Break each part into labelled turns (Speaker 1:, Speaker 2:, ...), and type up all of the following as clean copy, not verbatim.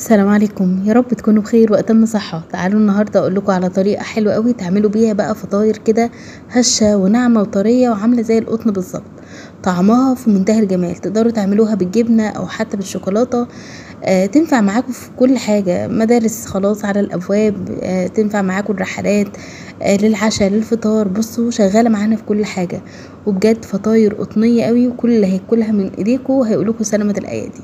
Speaker 1: السلام عليكم، يا رب تكونوا بخير واتم صحه. تعالوا النهارده اقول لكم على طريقه حلوه قوي تعملوا بيها بقى فطاير كده هشه وناعمه وطريه وعامله زي القطن بالظبط. طعمها في منتهى الجمال، تقدروا تعملوها بالجبنه او حتى بالشوكولاته. تنفع معاكم في كل حاجه، مدارس خلاص على الابواب، تنفع معاكم الرحلات، للعشاء للفطار. بصوا شغاله معانا في كل حاجه، وبجد فطاير قطنيه قوي، وكل اللي هياكلها من ايديكم هيقولكوا سلامه الايادي.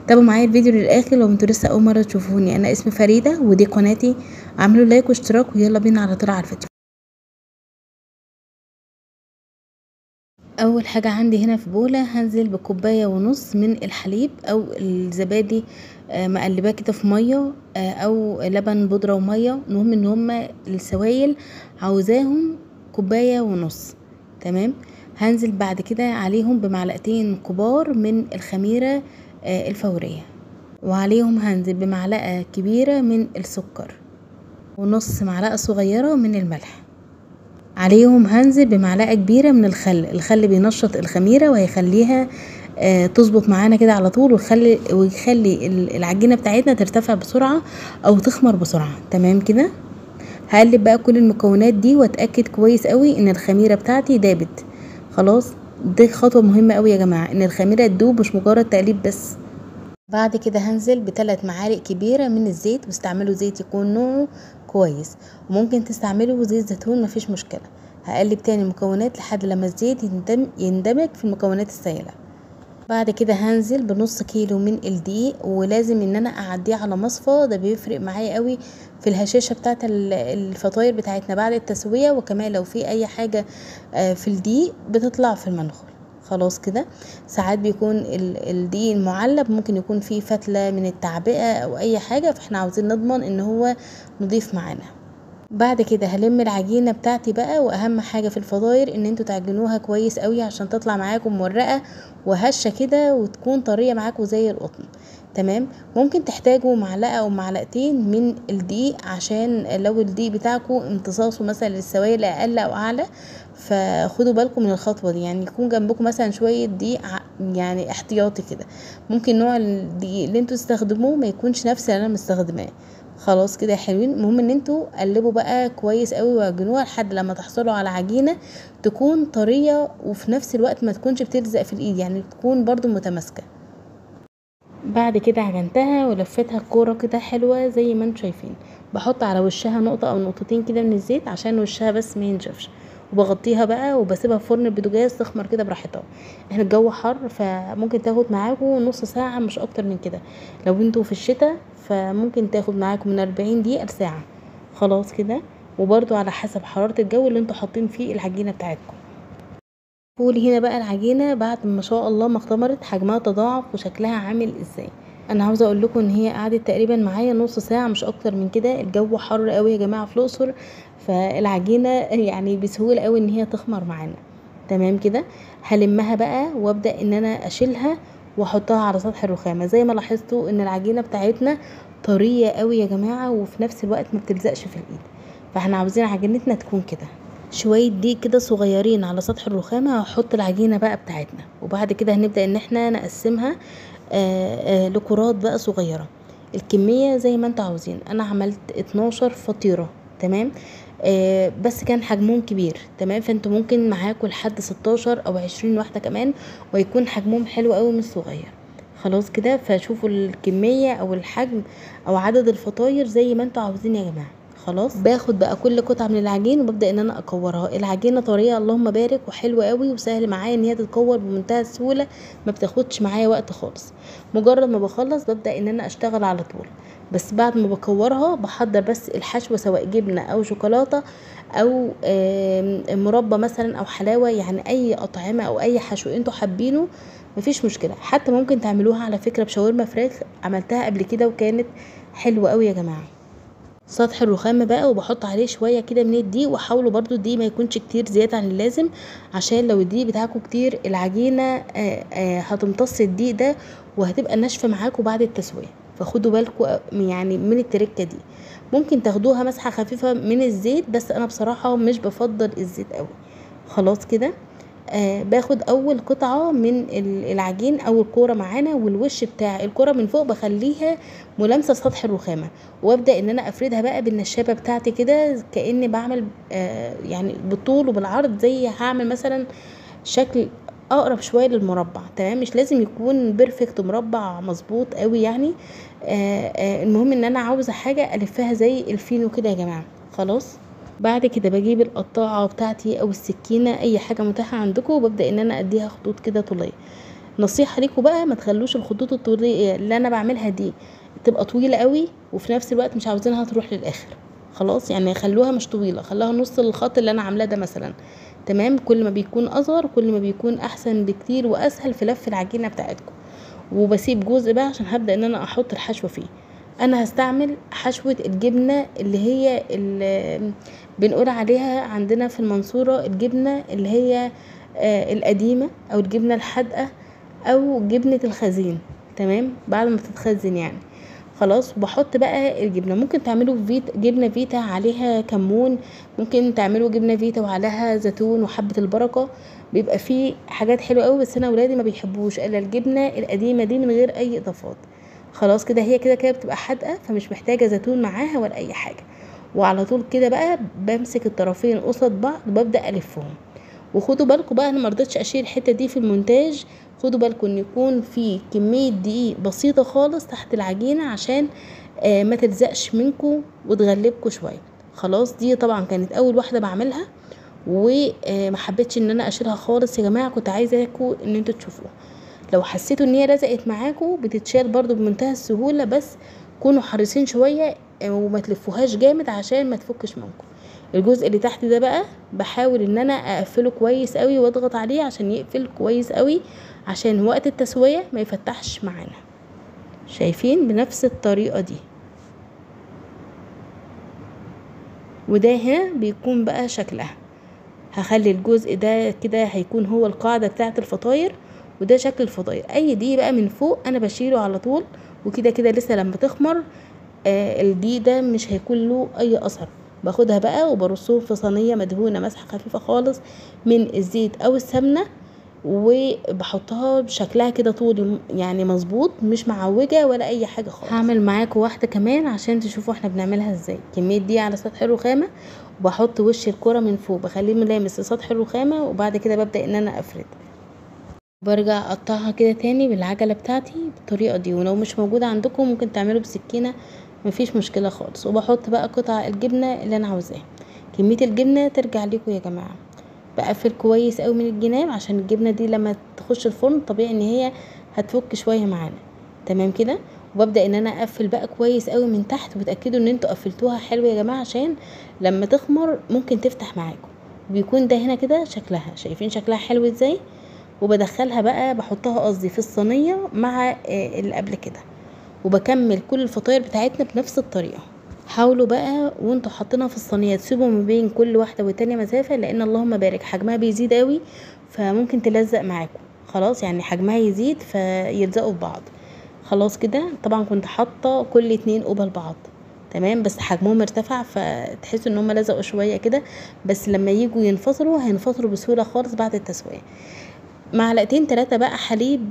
Speaker 1: تابعوا معايا الفيديو للاخر لو انتوا لسه اول مره تشوفوني. انا اسمي فريده ودي قناتي. اعملوا لايك واشتراك ويلا بينا على طول على الفيديو. اول حاجه عندي هنا في بوله هنزل بكوبايه ونص من الحليب او الزبادي، مقلباه كده في ميه، او لبن بودره وميه. المهم ان هما السوائل عاوزاهم كوبايه ونص. تمام. هنزل بعد كده عليهم بمعلقتين كبار من الخميره الفوريه، وعليهم هنزل بمعلقه كبيره من السكر ونص معلقه صغيره من الملح. عليهم هنزل بمعلقه كبيره من الخل بينشط الخميره وهيخليها تظبط معانا كده على طول، ويخلي العجينه بتاعتنا ترتفع بسرعه او تخمر بسرعه. تمام كده. هقلب بقى كل المكونات دي واتاكد كويس قوي ان الخميره بتاعتي دابت خلاص. دي خطوه مهمه قوي يا جماعه، ان الخميره تدوب، مش مجرد تقليب بس. بعد كده هنزل ب3 معالق كبيرة من الزيت، واستعملوا زيت يكون نوعه كويس، وممكن تستعملوا زيت زيتون مفيش مشكلة. هقلب تاني المكونات لحد لما الزيت يندمج في المكونات السائلة. بعد كده هنزل بنص كيلو من الدقيق، ولازم ان انا اعديه على مصفى، ده بيفرق معايا قوي في الهشاشة بتاعت الفطاير بتاعتنا بعد التسوية، وكمان لو في اي حاجة في الدقيق بتطلع في المنخول. خلاص كده. ساعات بيكون الدقيق المعلب ممكن يكون فيه فتلة من التعبئة او اي حاجة، فاحنا عاوزين نضمن ان هو نضيف معانا. بعد كده هلم العجينه بتاعتي بقى، واهم حاجه في الفطاير ان انتوا تعجنوها كويس قوي عشان تطلع معاكم مورقه وهشه كده، وتكون طريه معاكم زي القطن. تمام. ممكن تحتاجوا معلقه او معلقتين من الدقيق، عشان لو الدقيق بتاعكم امتصاصه مثلا للسوائل اقل او اعلى، فخدوا بالكم من الخطوه دي. يعني يكون جنبكم مثلا شويه دقيق يعني احتياطي كده. ممكن نوع الدقيق اللي انتوا تستخدموه ما يكونش نفس اللي انا مستخدماه. خلاص كده يا حلوين. المهم ان انتوا قلبوا بقى كويس قوي وعجنوها لحد لما تحصلوا على عجينه تكون طريه، وفي نفس الوقت ما تكونش بتلزق في الايد، يعني تكون برضو متماسكه. بعد كده عجنتها ولفتها كوره كده حلوه زي ما انتم شايفين. بحط على وشها نقطه او نقطتين كده من الزيت عشان وشها بس ما ينشفش، وبغطيها بقى وبسيبها في فرن البوتاجاز تخمر كده براحتها. احنا الجو حر، فممكن تاخد معاكم نص ساعه مش اكتر من كده. لو انتوا في الشتاء فممكن تاخد معاكم من 40 دقيقه لساعه. خلاص كده. وبرضو على حسب حراره الجو اللي انتوا حاطين فيه العجينه بتاعتكم. قولي هنا بقى العجينه بعد ما شاء الله ما اختمرت حجمها تضاعف وشكلها عامل ازاي. انا عاوزه اقول لكم ان هي قعدت تقريبا معايا نص ساعه مش اكتر من كده. الجو حر قوي يا جماعه في الاقصر، فالعجينه يعني بسهوله قوي ان هي تخمر معانا. تمام كده. هلمها بقى وابدا ان انا اشيلها واحطها على سطح الرخامه. زي ما لاحظتوا ان العجينه بتاعتنا طريه قوي يا جماعه، وفي نفس الوقت ما بتلزقش في الايد، فاحنا عاوزين عجينتنا تكون كده. شويه دقيق كده صغيرين على سطح الرخامه، هحط العجينه بقى بتاعتنا، وبعد كده هنبدا ان احنا نقسمها لكرات بقى صغيره. الكميه زي ما انتوا عاوزين. انا عملت 12 فطيره. تمام. بس كان حجمهم كبير. تمام. فانتوا ممكن معاكم لحد 16 او 20 واحده كمان، ويكون حجمهم حلو قوي مش صغير. خلاص كده. فشوفوا الكميه او الحجم او عدد الفطاير زي ما انتوا عاوزين يا جماعه. خلاص. باخد بقى كل قطعه من العجين وببدا ان انا اكورها. العجينه طريه اللهم بارك وحلوه قوي، وسهل معايا ان هي تتكور بمنتهى السهوله، ما بتاخدش معايا وقت خالص. مجرد ما بخلص ببدا ان انا اشتغل على طول. بس بعد ما بكورها بحضر بس الحشوه، سواء جبنه او شوكولاته او مربى مثلا او حلاوه، يعني اي اطعمه او اي حشو انتوا حابينه مفيش مشكله. حتى ممكن تعملوها على فكره بشاورما فراخ، عملتها قبل كده وكانت حلوه قوي يا جماعه. سطح الرخام بقى وبحط عليه شويه كده من الدقيق، وحاولوا برضو الدقيق ما يكونش كتير زياده عن اللازم، عشان لو الدقيق بتاعكم كتير العجينه هتمتص الدقيق ده وهتبقى ناشفه معاكم بعد التسويه. فخدوا بالكم يعني من التركه دي. ممكن تاخدوها مسحه خفيفه من الزيت، بس انا بصراحه مش بفضل الزيت قوي. خلاص كده. باخد اول قطعة من العجين او الكورة معانا، والوش بتاع الكورة من فوق بخليها ملامسة لسطح الرخامة، وابدأ ان انا افردها بقى بالنشابة بتاعتي كده، كأني بعمل يعني بالطول وبالعرض، زي هعمل مثلا شكل اقرب شويه للمربع. تمام، مش لازم يكون بيرفكت مربع مظبوط قوي يعني. المهم ان انا عاوزه حاجه الفها زي الفينو كده يا جماعه. خلاص، بعد كده بجيب القطاعه بتاعتي او السكينه، اي حاجه متاحه عندكم، وببدا ان انا اديها خطوط كده طوليه. نصيحه ليكم بقى، ما تخلوش الخطوط الطوليه اللي انا بعملها دي تبقى طويله قوي، وفي نفس الوقت مش عاوزينها تروح للاخر. خلاص، يعني خلوها مش طويله، خلوها نص الخط اللي انا عاملاه ده مثلا. تمام، كل ما بيكون اصغر كل ما بيكون احسن بكتير واسهل في لف العجينه بتاعتكم. وبسيب جزء بقى عشان هبدا ان انا احط الحشوه فيه. انا هستعمل حشوه الجبنه اللي هي اللي بنقول عليها عندنا في المنصوره الجبنه اللي هي القديمه، او الجبنه الحادقه، او جبنه الخزين. تمام، بعد ما تتخزن يعني. خلاص، وبحط بقى الجبنه. ممكن تعملوا جبنه فيتا عليها كمون، ممكن تعملوا جبنه فيتا وعليها زيتون وحبه البركه، بيبقى فيه حاجات حلوه قوي. بس انا ولادي ما بيحبوش الا الجبنه القديمه دي من غير اي اضافات. خلاص كده، هي كده كده بتبقى حادقه، فمش محتاجه زيتون معاها ولا اي حاجه. وعلى طول كده بقى بمسك الطرفين قصاد بعض وببدا الفهم. وخدوا بالكم بقى، انا مرضتش اشيل الحته دي في المونتاج. خدوا بالكم ان يكون في كميه دقيق بسيطه خالص تحت العجينه، عشان ما تلزقش منكم وتغلبكم شويه. خلاص، دي طبعا كانت اول واحده بعملها، وما حبيتش ان انا اشيلها خالص يا جماعه، كنت عايزاكم ان انتوا تشوفوها. لو حسيتوا ان هي لزقت معاكم بتتشال برضو بمنتهى السهوله، بس كونوا حريصين شويه وما تلفوهاش جامد عشان ما تفكش منكم. الجزء اللي تحت ده بقى بحاول ان انا اقفله كويس قوي واضغط عليه عشان يقفل كويس قوي، عشان وقت التسويه ما يفتحش معانا. شايفين؟ بنفس الطريقه دي. وده هنا بيكون بقى شكلها. هخلي الجزء ده كده هيكون هو القاعده بتاعه الفطاير، وده شكل الفطاير. اي دي بقى من فوق انا بشيله على طول، وكده كده لسه لما تخمر الدي ده مش هيكون له اي اثر. باخدها بقى وبرصهم في صينيه مدهونه مسحه خفيفه خالص من الزيت او السمنه، وبحطها بشكلها كده طول يعني مظبوط، مش معوجه ولا اي حاجه خالص. هعمل معاكم واحده كمان عشان تشوفوا احنا بنعملها ازاي. كميه دي على سطح الرخامه، وبحط وش الكرة من فوق بخليه ملامس لسطح الرخامه، وبعد كده ببدا ان انا افرد. برجع اقطعها كده تاني بالعجله بتاعتي بالطريقه دي، ولو مش موجوده عندكم ممكن تعملوا بسكينه، مفيش مشكله خالص. وبحط بقى قطع الجبنه اللي انا عاوزاها. كميه الجبنه ترجع لكم يا جماعه. بقفل كويس قوي من الجناب، عشان الجبنه دي لما تخش الفرن طبيعي ان هي هتفك شويه معانا. تمام كده. وببدا ان انا اقفل بقى كويس قوي من تحت، وتاكدوا ان انتوا قفلتوها حلو يا جماعه، عشان لما تخمر ممكن تفتح معاكم. وبيكون ده هنا كده شكلها. شايفين شكلها حلو ازاي؟ وبدخلها بقى، بحطها قصدي في الصينيه مع اللي قبل كده. وبكمل كل الفطاير بتاعتنا بنفس الطريقه. حاولوا بقى وانتوا حاطينها في الصينيه تسيبوا ما بين كل واحده والتانيه مسافه، لان اللهم بارك حجمها بيزيد قوي فممكن تلزق معاكم. خلاص، يعني حجمها يزيد فيلزقوا في بعض. خلاص كده. طبعا كنت حاطه كل 2 قبل بعض. تمام، بس حجمهم ارتفع فتحسوا ان هم لزقوا شويه كده، بس لما يجوا ينفصلوا هينفصلوا بسهوله خالص بعد التسويه. معلقتين 3 بقى حليب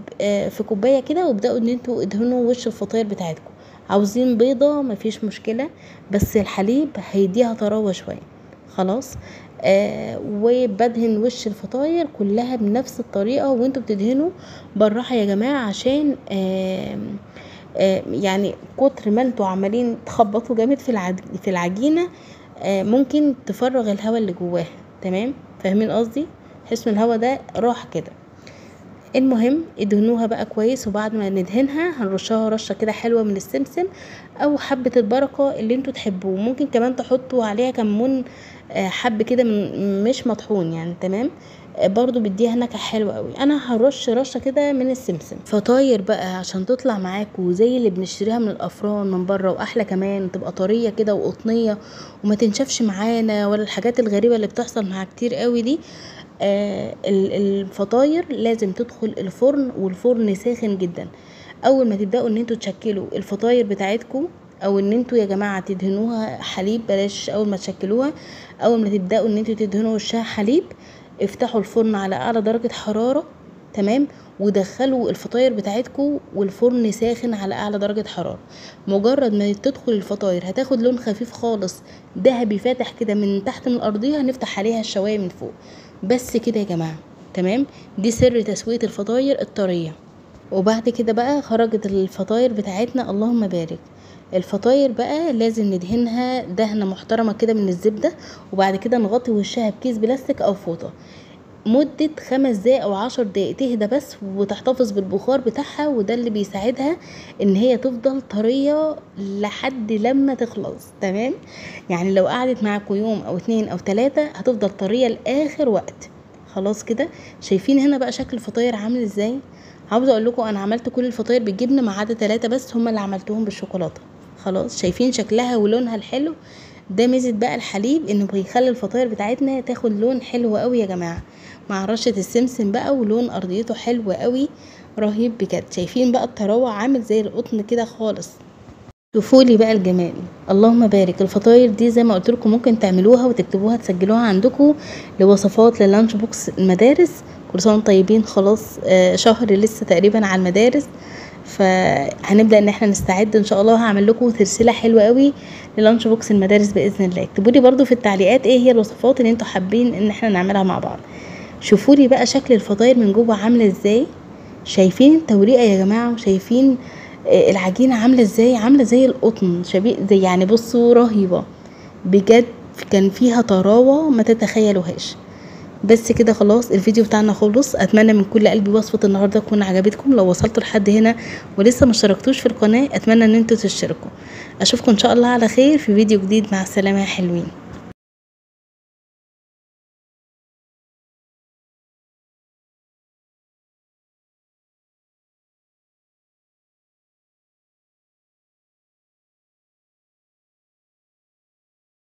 Speaker 1: في كوبايه كده، وابداوا ان انتوا ادهنوا وش الفطاير بتاعتكم. عاوزين بيضه مفيش مشكله، بس الحليب هيديها طراوه شويه. خلاص. وبدهن وش الفطاير كلها بنفس الطريقه، وانتوا بتدهنوا بالراحه يا جماعه، عشان يعني كتر ما انتوا عمالين تخبطوا جامد في العجينه ممكن تفرغ الهواء اللي جواها. تمام، فاهمين قصدي؟ حسوا الهواء ده راح كده. المهم ادهنوها بقى كويس، وبعد ما ندهنها هنرشها رشه كده حلوه من السمسم او حبه البركه اللي انتوا تحبوه. ممكن كمان تحطوا عليها كمون حب كده مش مطحون يعني. تمام، برضو بيديها نكهه حلوه قوي. انا هرش رشه كده من السمسم. فطاير بقى عشان تطلع معاكم زي اللي بنشتريها من الافران من بره، واحلى كمان تبقى طريه كده وقطنيه وما تنشفش معانا، ولا الحاجات الغريبه اللي بتحصل مع كتير قوي دي. الفطاير لازم تدخل الفرن، والفرن ساخن جدا. اول ما تبداوا ان انتوا تشكلوا الفطاير بتاعتكم، او ان انتوا يا جماعه تدهنوها حليب، بلاش اول ما تشكلوها، اول ما تبداوا ان انتوا تدهنوا وشها حليب افتحوا الفرن على اعلى درجة حرارة، تمام، ودخلوا الفطاير بتاعتكم والفرن ساخن على اعلى درجة حرارة. مجرد ما تدخل الفطاير هتاخد لون خفيف خالص ذهبي فاتح كده من تحت من الارضية، هنفتح عليها الشواية من فوق. بس كده يا جماعة، تمام. دي سر تسوية الفطاير الطرية. وبعد كده بقى خرجت الفطاير بتاعتنا، اللهم بارك. الفطاير بقى لازم ندهنها دهنة محترمة كده من الزبدة، وبعد كده نغطي وشها بكيس بلاستيك او فوطة مدة 5 دقايق او 10 دقايق، تهدى بس وتحتفظ بالبخار بتاعها، وده اللي بيساعدها ان هي تفضل طرية لحد لما تخلص، تمام. يعني لو قعدت معاكم يوم او 2 او 3 هتفضل طرية لاخر وقت. خلاص كده. شايفين هنا بقى شكل الفطاير عامل ازاي؟ عاوزه اقول لكم انا عملت كل الفطاير بالجبنه ما عدا 3 بس هما اللي عملتهم بالشوكولاته. خلاص، شايفين شكلها ولونها الحلو؟ ده ميزه بقى الحليب، انه بيخلي الفطاير بتاعتنا تاخد لون حلو قوي يا جماعه، مع رشه السمسم بقى، ولون ارضيته حلو قوي رهيب بجد. شايفين بقى الطراوه عامل زي القطن كده خالص. شوفولي بقى الجمال، اللهم بارك. الفطاير دي زي ما قلت لكم ممكن تعملوها وتكتبوها تسجلوها عندكم لوصفات للانش بوكس المدارس. كل سنه وانتم طيبين. خلاص شهر لسه تقريبا على المدارس، فهنبدا ان احنا نستعد ان شاء الله. هعمل لكم سلسله حلوه قوي للانش بوكس المدارس باذن الله. اكتبوا لي برده في التعليقات ايه هي الوصفات اللي انتم حابين ان احنا نعملها مع بعض. شوفوا لي بقى شكل الفطاير من جوه عامله ازاي. شايفين التوريقه يا جماعه، وشايفين العجينه عامله ازاي؟ عامله زي القطن، شبيه زي، يعني بصوا رهيبه بجد، كان فيها طراوه ما تتخيلوهاش. بس كده خلاص الفيديو بتاعنا خلص. اتمنى من كل قلبي وصفه النهارده تكون عجبتكم. لو وصلتوا لحد هنا ولسه ما اشتركتوش في القناه، اتمنى ان انتوا تشتركوا. اشوفكم ان شاء الله على خير في فيديو جديد. مع السلامه يا حلوين.